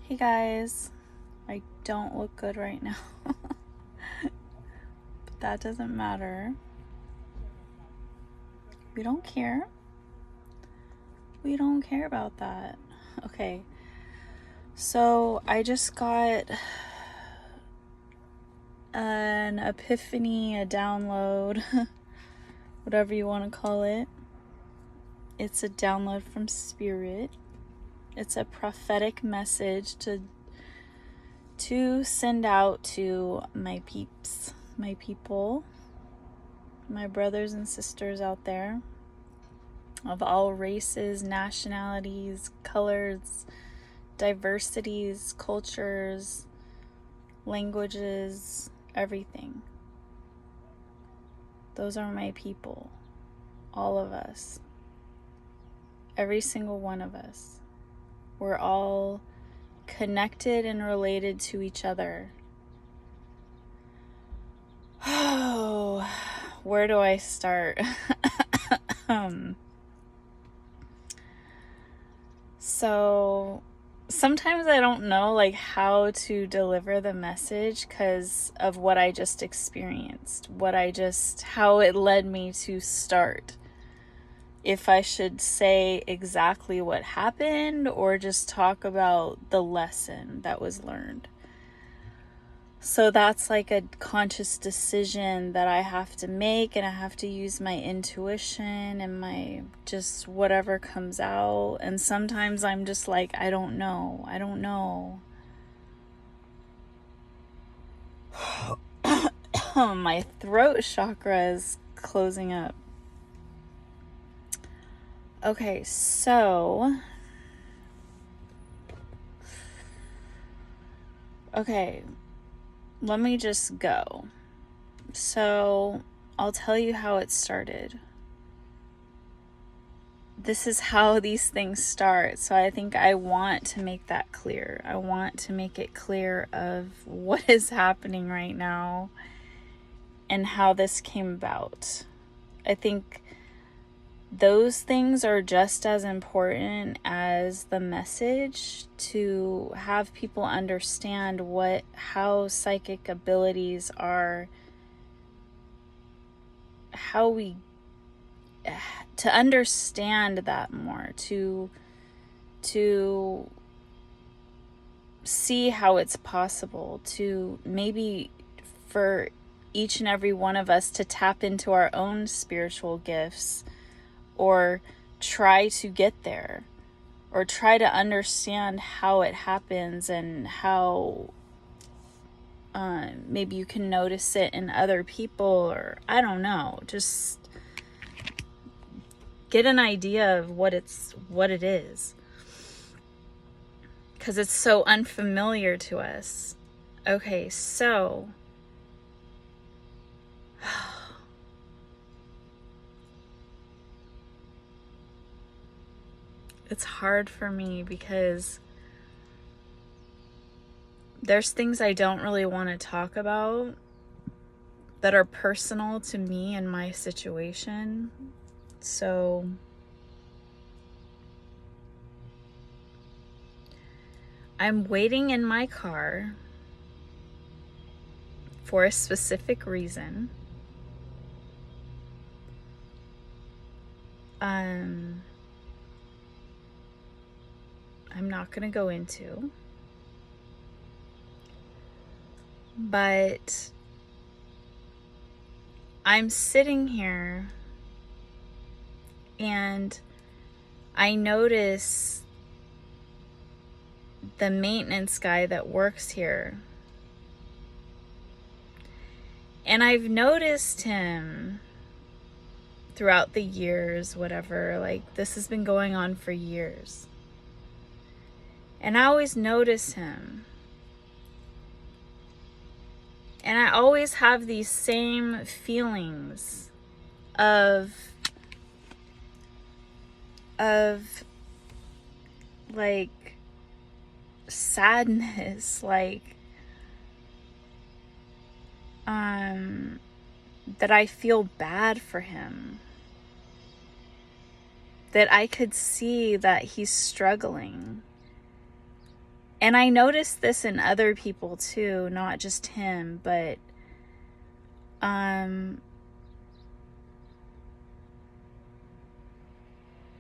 Hey guys, I don't look good right now, but that doesn't matter. We don't care. We don't care about that. Okay, so I just got an epiphany, a download, whatever you want to call it. It's a download from Spirit. It's a prophetic message to send out to my peeps, my people, my brothers and sisters out there of all races, nationalities, colors, diversities, cultures, languages, everything. Those are my people. All of us. Every single one of us. We're all connected and related to each other. Oh, where do I start? So sometimes I don't know how to deliver the message because of what I just experienced, how it led me to start. If I should say exactly what happened or just talk about the lesson that was learned. So that's like a conscious decision that I have to make, and I have to use my intuition and my just whatever comes out. And sometimes I'm just like, I don't know. My throat chakra is closing up. Okay, so let me just go. So I'll tell you how it started. This is how these things start. So I think I want to make that clear. I want to make it clear of what is happening right now and how this came about. I think those things are just as important as the message, to have people understand how psychic abilities are, to understand that more, to see how it's possible, to maybe for each and every one of us to tap into our own spiritual gifts, or try to get there, or try to understand how it happens, and how maybe you can notice it in other people, or I don't know, just get an idea of what it is, because it's so unfamiliar to us. Okay, so it's hard for me because there's things I don't really want to talk about that are personal to me and my situation. So I'm waiting in my car for a specific reason. I'm not going to go into. But I'm sitting here and I notice the maintenance guy that works here. And I've noticed him throughout the years, whatever, this has been going on for years. And I always notice him. And I always have these same feelings of sadness, that I feel bad for him, that I could see that he's struggling. And I noticed this in other people too, not just him, but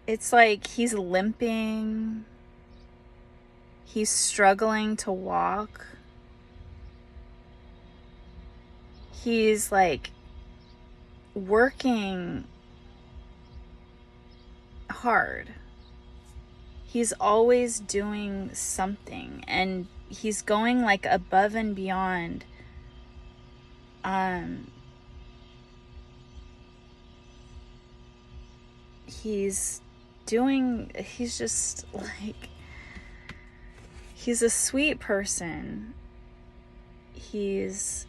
it's like he's limping, he's struggling to walk, he's like working hard. He's always doing something, and he's going like above and beyond. He's just like, he's a sweet person. He's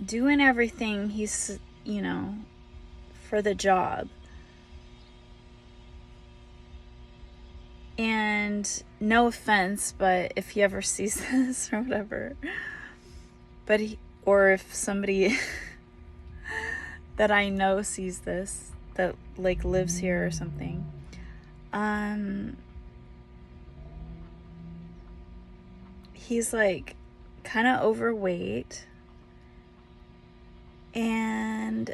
doing everything he's, for the job. And no offense, but if he ever sees this or whatever, or if somebody that I know sees this, that like lives here or something, he's like kind of overweight, and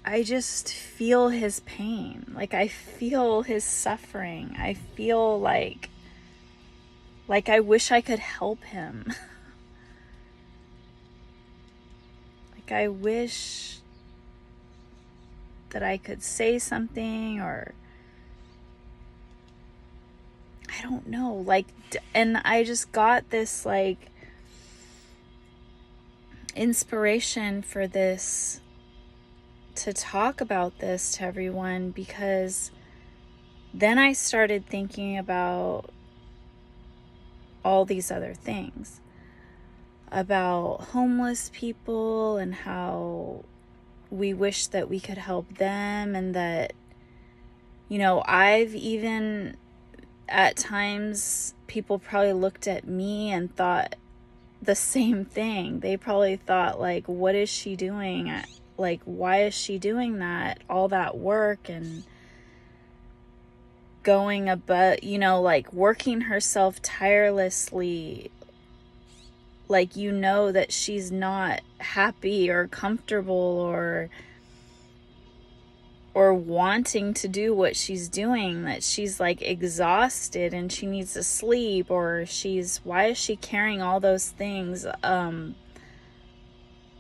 I just feel his pain. Like, I feel his suffering. I feel like I wish I could help him. Like, I wish that I could say something, or I don't know, like, and I just got this like inspiration for this, to talk about this to everyone, because then I started thinking about all these other things, about homeless people and how we wish that we could help them, and that, I've even at times, people probably looked at me and thought the same thing. They probably thought, like, what is she doing? Like, why is she doing that? All that work and going about, like working herself tirelessly. Like, that she's not happy or comfortable or wanting to do what she's doing, that she's like exhausted and she needs to sleep, or why is she carrying all those things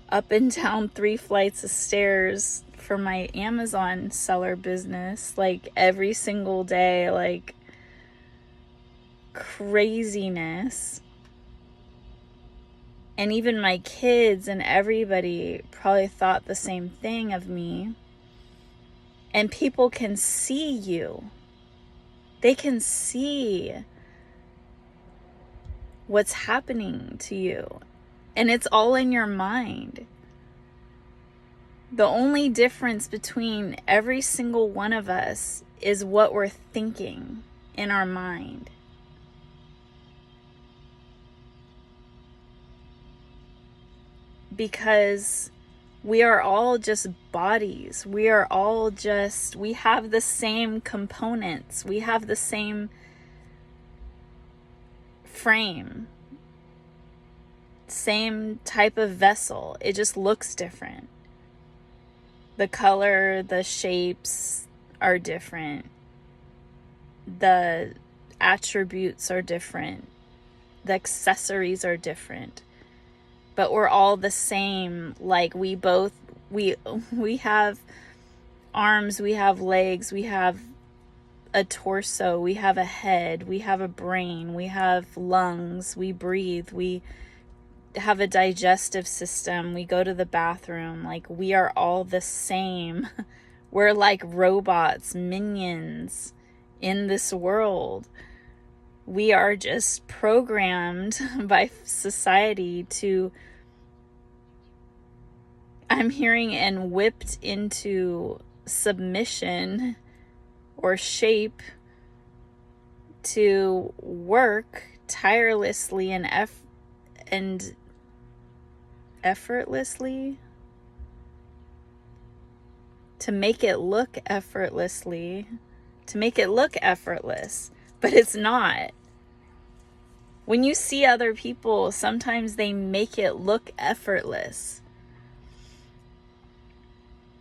up and down 3 flights of stairs for my Amazon seller business, like every single day, like craziness. And even my kids and everybody probably thought the same thing of me. And people can see you. They can see what's happening to you. And it's all in your mind. The only difference between every single one of us is what we're thinking in our mind. Because we are all just bodies. We have the same components. We have the same frame. Same type of vessel. It just looks different. The color, the shapes are different. The attributes are different. The accessories are different. But we're all the same. Like, we have arms, we have legs, we have a torso, we have a head, we have a brain, we have lungs, we breathe, we have a digestive system, we go to the bathroom. Like, we are all the same. We're like robots, minions in this world. We are just programmed by society to, I'm hearing, and whipped into submission or shape to work tirelessly and effortlessly, to make it look effortless, but it's not. When you see other people, sometimes they make it look effortless.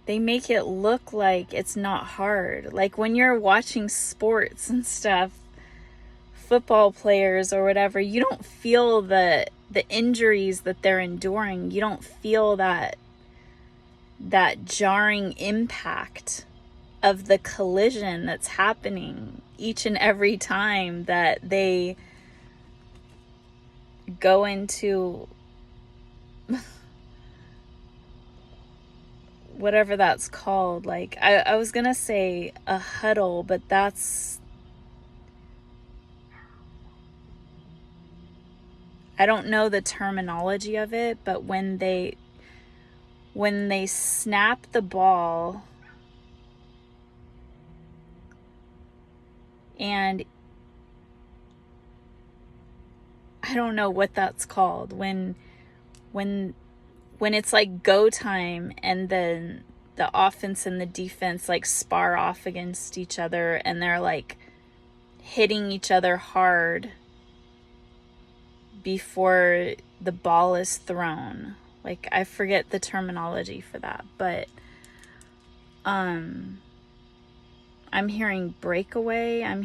They make it look like it's not hard. Like when you're watching sports and stuff, football players or whatever, you don't feel the injuries that they're enduring. You don't feel that jarring impact of the collision that's happening each and every time that they go into whatever that's called. Like I was gonna say a huddle, but that's, I don't know the terminology of it, but when they snap the ball and I don't know what that's called, when it's like go time and then the offense and the defense like spar off against each other and they're like hitting each other hard before the ball is thrown. Like I forget the terminology for that, but I'm hearing breakaway, I'm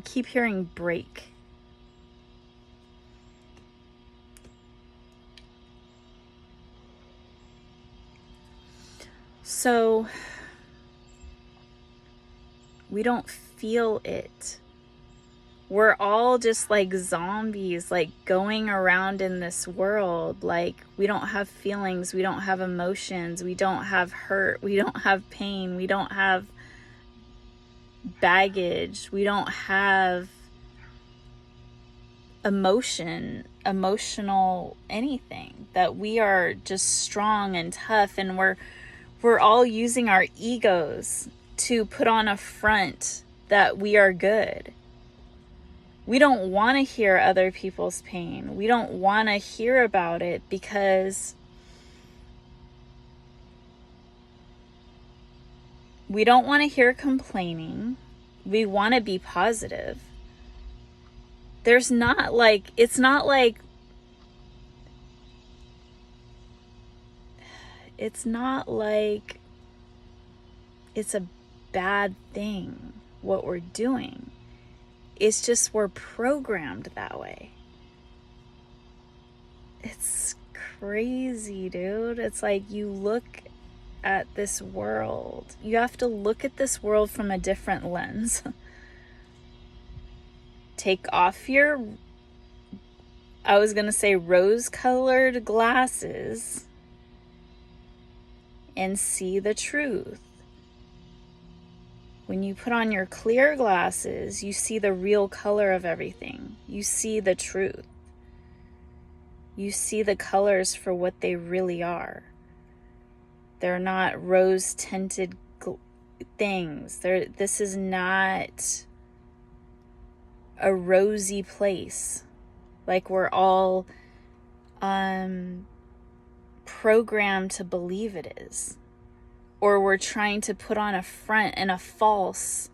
keep hearing break. So we don't feel it. We're all just like zombies, like going around in this world. Like we don't have feelings, we don't have emotions, we don't have hurt, we don't have pain, we don't have baggage, we don't have emotional anything. That we are just strong and tough, and we're all using our egos to put on a front that we are good. We don't want to hear other people's pain. We don't want to hear about it because we don't want to hear complaining. We want to be positive. It's not like it's a bad thing what we're doing. It's just we're programmed that way. It's crazy, dude. It's like you look at this world. You have to look at this world from a different lens. Take off your, I was going to say rose-colored glasses and see the truth. When you put on your clear glasses, you see the real color of everything. You see the truth. You see the colors for what they really are. They're not rose-tinted things. This is not a rosy place like we're all programmed to believe it is. Or we're trying to put on a front and a false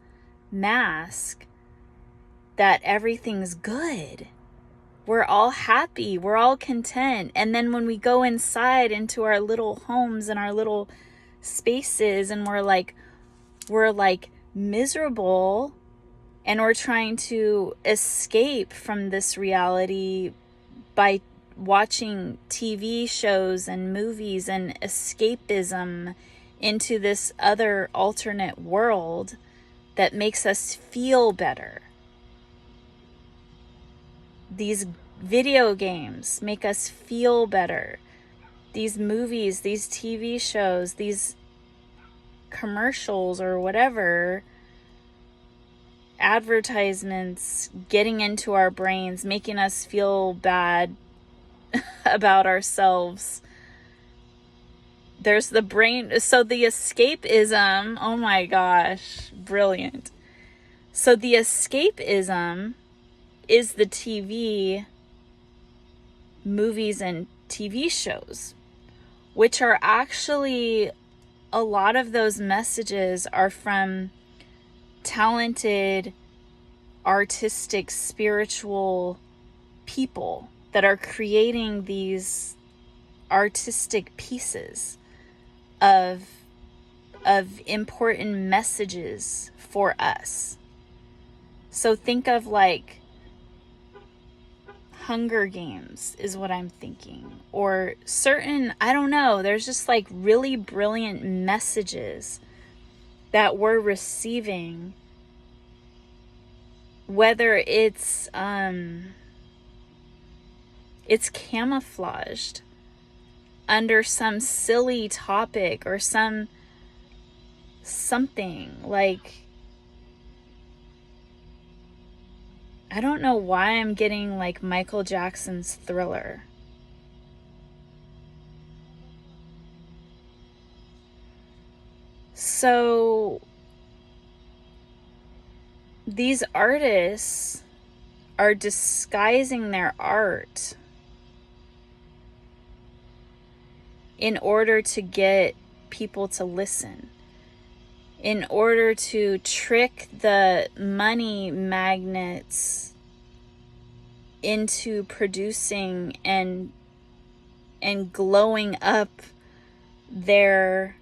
mask that everything's good. We're all happy. We're all content. And then when we go inside into our little homes and our little spaces and we're like miserable and we're trying to escape from this reality by watching TV shows and movies and escapism into this other alternate world that makes us feel better. These video games make us feel better. These movies, these TV shows, these commercials or whatever, advertisements getting into our brains, making us feel bad about ourselves. There's the brain. So the escapism, oh my gosh, brilliant. So the escapism is the TV, movies and TV shows, which are actually a lot of those messages are from talented, artistic, spiritual people that are creating these artistic pieces of important messages for us. So think of like Hunger Games is what I'm thinking, or certain, I don't know, there's just like really brilliant messages that we're receiving, whether it's camouflaged under some silly topic or something like, I don't know why I'm getting like Michael Jackson's Thriller. So these artists are disguising their art in order to get people to listen, in order to trick the money magnets into producing and glowing up their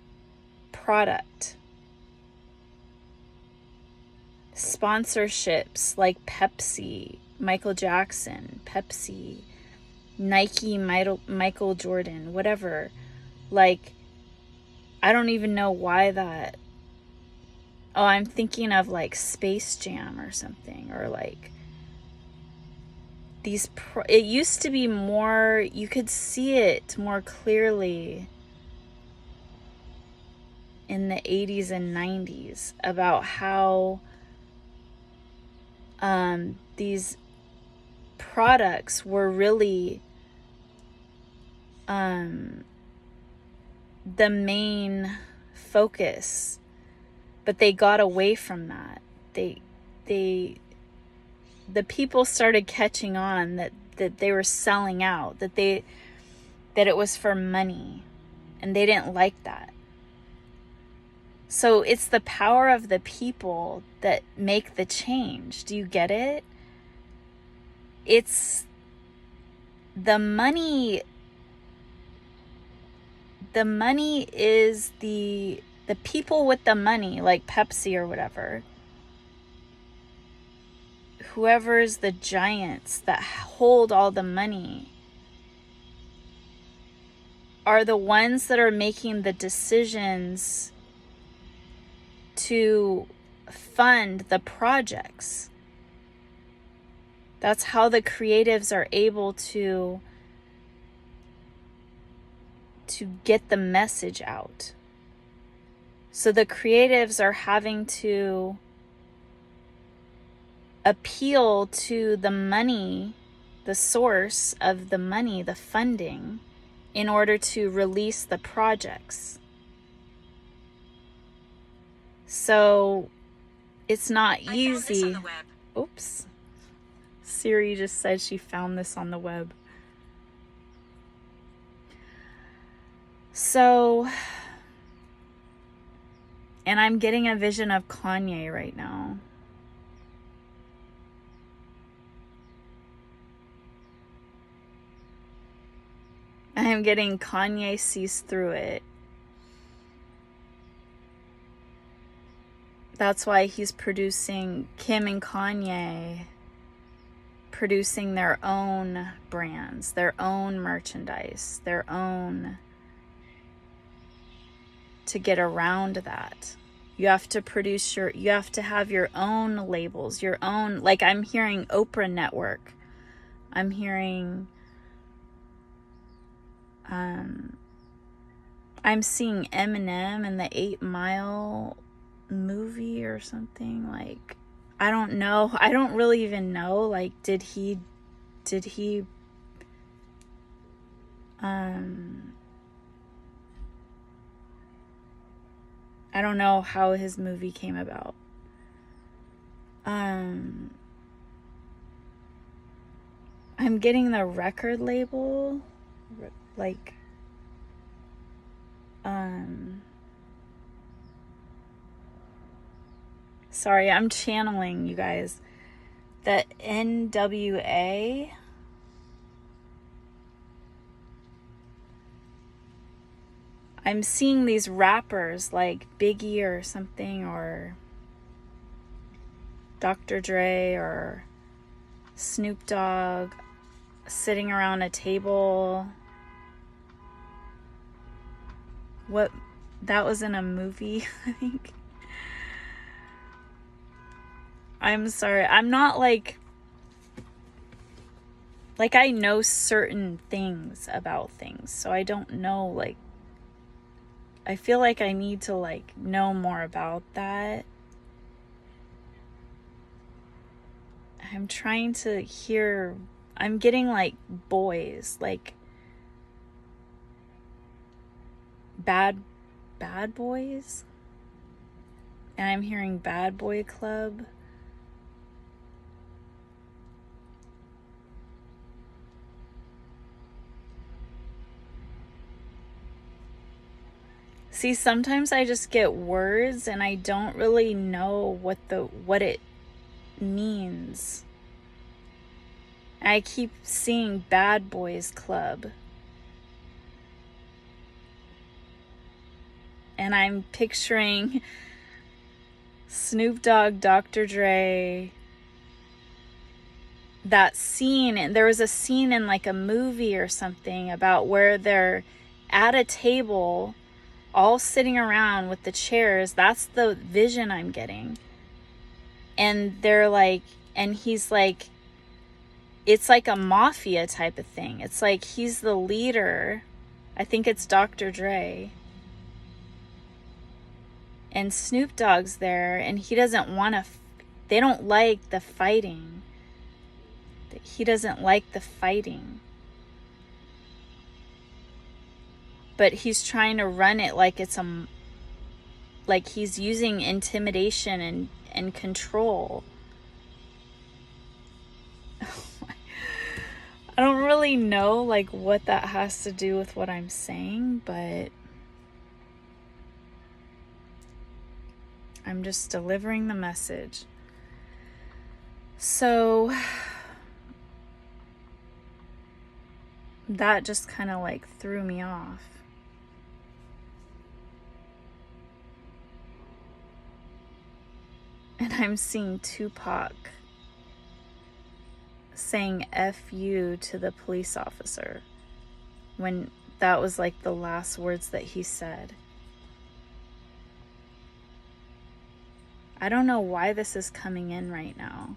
product. Sponsorships like Pepsi, Michael Jackson, Pepsi, Nike, Michael Jordan, whatever. Like, I don't even know why that. Oh, I'm thinking of like Space Jam or something, or like these. It used to be more, you could see it more clearly in the 80s and 90s about how these products were really the main focus, but they got away from that. The people started catching on that they were selling out, that it was for money, and they didn't like that. So it's the power of the people that make the change. Do you get it? It's the money. The money is the people with the money, like Pepsi or whatever. Whoever's the giants that hold all the money are the ones that are making the decisions to fund the projects. That's how the creatives are able to get the message out. So the creatives are having to appeal to the money, the source of the money, the funding, in order to release the projects. So it's not easy. Oops. Siri just said she found this on the web. So, and I'm getting a vision of Kanye right now. I am getting Kanye sees through it. That's why he's producing, Kim and Kanye producing their own brands, their own merchandise, their own, to get around that. You have to produce you have to have your own labels, your own, like I'm hearing Oprah Network. I'm hearing, I'm seeing Eminem and the 8 Mile movie or something. Like, I don't know. I don't really even know. Like, did he I don't know how his movie came about. I'm getting the record label, like, Sorry, I'm channeling, you guys. The NWA. I'm seeing these rappers like Biggie or something, or Dr. Dre or Snoop Dogg sitting around a table. What? That was in a movie, I think. I'm sorry. I'm not like I know certain things about things, so I don't know, like, I feel like I need to like know more about that. I'm trying to hear, I'm getting like boys, like bad boys, and I'm hearing Bad Boy Club. See, sometimes I just get words and I don't really know what it means. I keep seeing Bad Boys Club. And I'm picturing Snoop Dogg, Dr. Dre, that scene. And there was a scene in like a movie or something about where they're at a table all sitting around with the chairs. That's the vision I'm getting. And they're like, and he's like, it's like a mafia type of thing. It's like he's the leader. I think it's Dr. Dre. And Snoop Dogg's there, and he doesn't want to, they don't like the fighting. He doesn't like the fighting. But he's trying to run it like it's like he's using intimidation and control. I don't really know like what that has to do with what I'm saying, but I'm just delivering the message. So that just kind of like threw me off. And I'm seeing Tupac saying F you to the police officer when that was like the last words that he said. I don't know why this is coming in right now.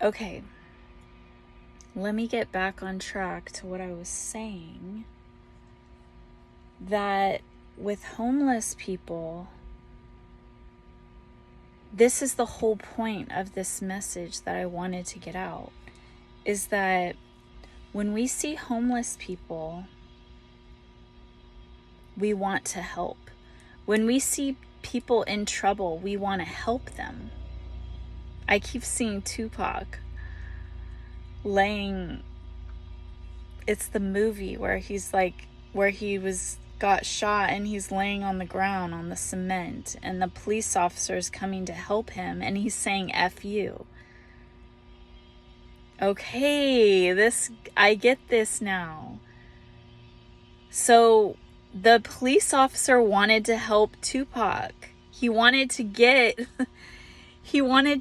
Okay. Let me get back on track to what I was saying. That with homeless people, this is the whole point of this message that I wanted to get out, is that when we see homeless people, we want to help. When we see people in trouble, we want to help them. I keep seeing Tupac laying, it's the movie where he's like, where he got shot and he's laying on the ground on the cement and the police officer's coming to help him and he's saying F you. Okay, I get this now. So the police officer wanted to help Tupac. He wanted to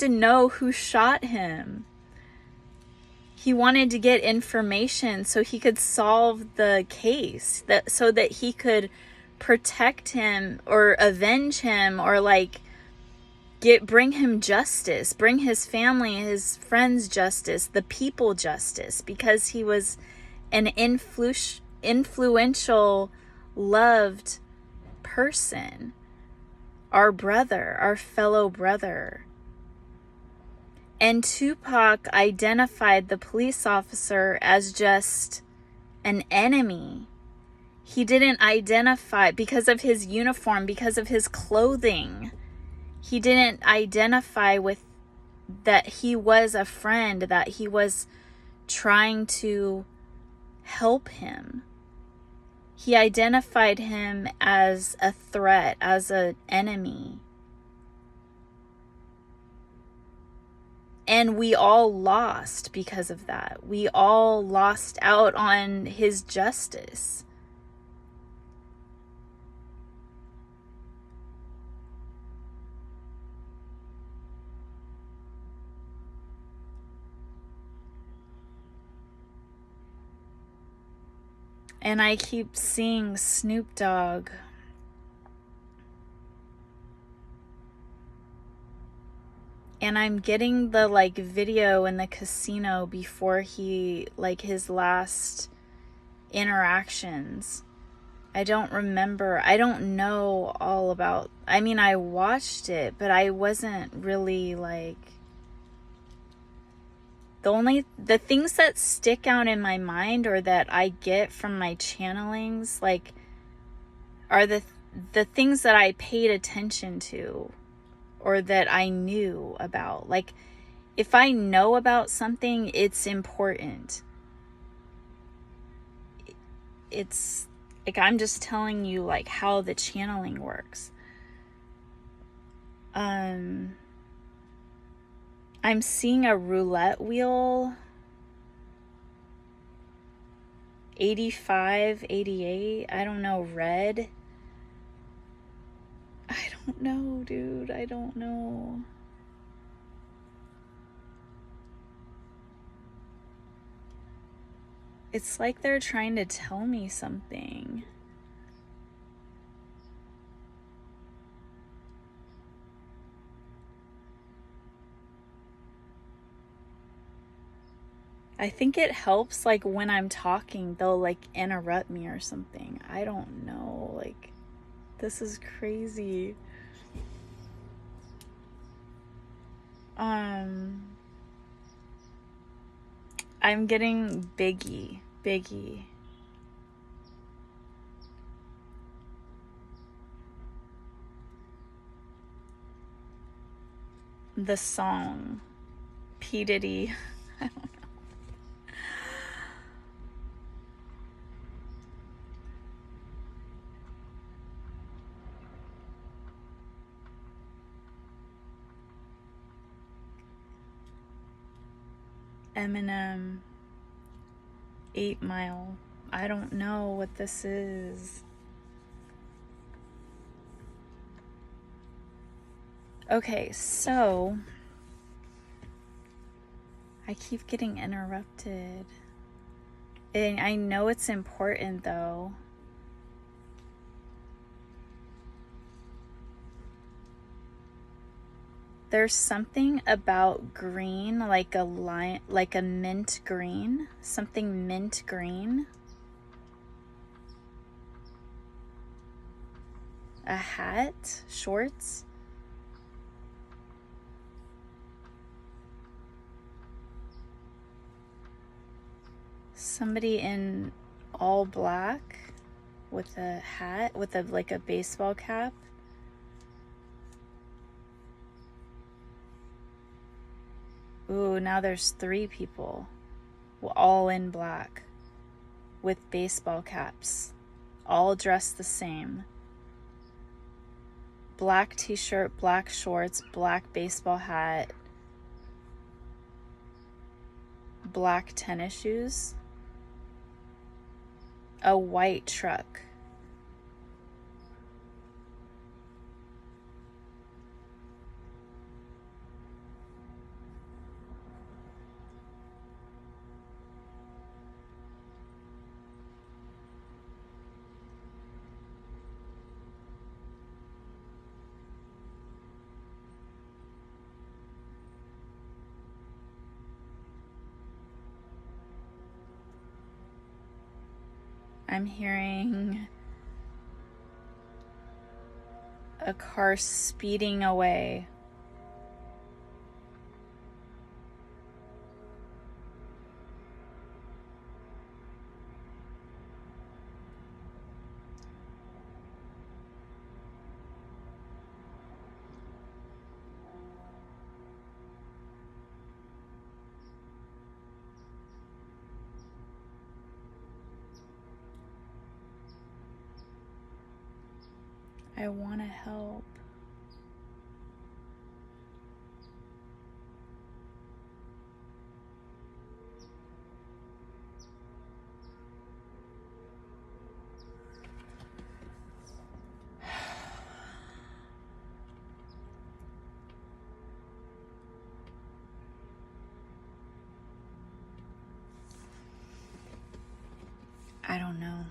know who shot him. He wanted to get information so he could solve the case, so that he could protect him or avenge him or like bring him justice, bring his family, his friends justice, the people justice, because he was an influential, loved person, our brother, our fellow brother. And Tupac identified the police officer as just an enemy. He didn't identify, because of his uniform, because of his clothing, he didn't identify with that he was a friend, that he was trying to help him. He identified him as a threat, as an enemy. And we all lost because of that. We all lost out on his justice. And I keep seeing Snoop Dogg. And I'm getting the video in the casino before he, his last interactions. I don't remember. I don't know all about, I mean, I watched it, but I wasn't really the things that stick out in my mind or that I get from my channelings, are the things that I paid attention to or that I knew about. If I know about something, it's important. It's I'm just telling you how the channeling works. I'm seeing a roulette wheel, 85, 88, I don't know, red. I don't know, dude, I don't know. It's like they're trying to tell me something. I think it helps when I'm talking, they'll interrupt me or something. I don't know. This is crazy. I'm getting Biggie. The song. P. Diddy. I don't know. Eminem, 8 Mile. I don't know what this is. Okay, so I keep getting interrupted. And I know it's important though. There's something about green, like a mint green, something mint green. A hat, shorts. Somebody in all black with a hat, with a baseball cap. Ooh, now there's 3 people, all in black, with baseball caps, all dressed the same. Black t-shirt, black shorts, black baseball hat, black tennis shoes, a white truck. I'm hearing a car speeding away. I want to help. I don't know.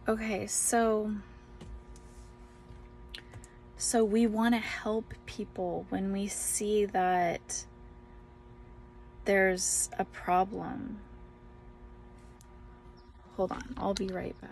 Okay, so we want to help people when we see that there's a problem. Hold on, I'll be right back.